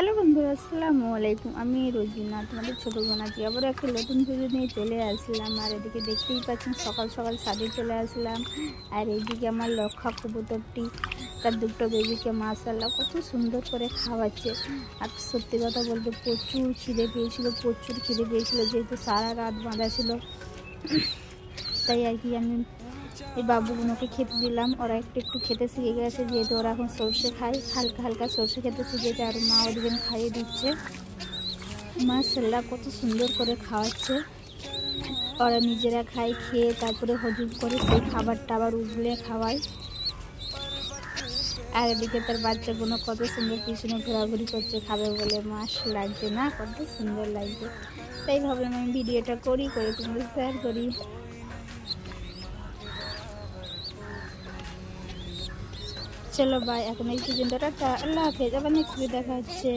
Hello বন্ধুরা, আসসালামু আলাইকুম। আমি রোজিনা, তোমাদের ছোটো বোন আছি। আবার একটা নতুন ভিডিও নিয়ে চলে আসলাম। আর এদিকে দেখতেই পাচ্ছেন সকাল সকাল ছাদে চলে আসলাম। আর এইদিকে আমার লক্ষা কবুতরটি তার দুটো বেবিকে মাশাআল্লাহ কত সুন্দর করে খাওয়াচ্ছে। আর সত্যি কথা বলতে প্রচুর খিদে পেয়েছিল, যেহেতু সারা রাত বাঁধা ছিল। তাই আর কি আমি এই বাবুগুলোকে খেতে দিলাম। ওরা একটু একটু খেতে শিখে গেছে, যেহেতু ওরা এখন সর্ষে খায়, হালকা হালকা সর্ষে খেতে শিখেছে। আর মা ওদিকে খাইয়ে দিচ্ছে। মাশাআল্লাহ কত সুন্দর করে খাওয়াচ্ছে। ওরা নিজেরা খায়, খেয়ে তারপরে হজম করে সেই খাবারটা আবার উগলে খাওয়ায়। আর এদিকে তার বাচ্চাগুলো কত সুন্দর পিছনে ঘোরাঘুরি করছে খাবে বলে। মাস লাগছে না, কত সুন্দর লাগছে। তাই ভাবলাম আমি ভিডিওটা করে তোমাদের শেয়ার করি। চলো বাই, এখন এই পর্যন্ত, টাটা, আল্লাহ হাফেজ। আবার নেক্সট ভিডিও দেখা হচ্ছে।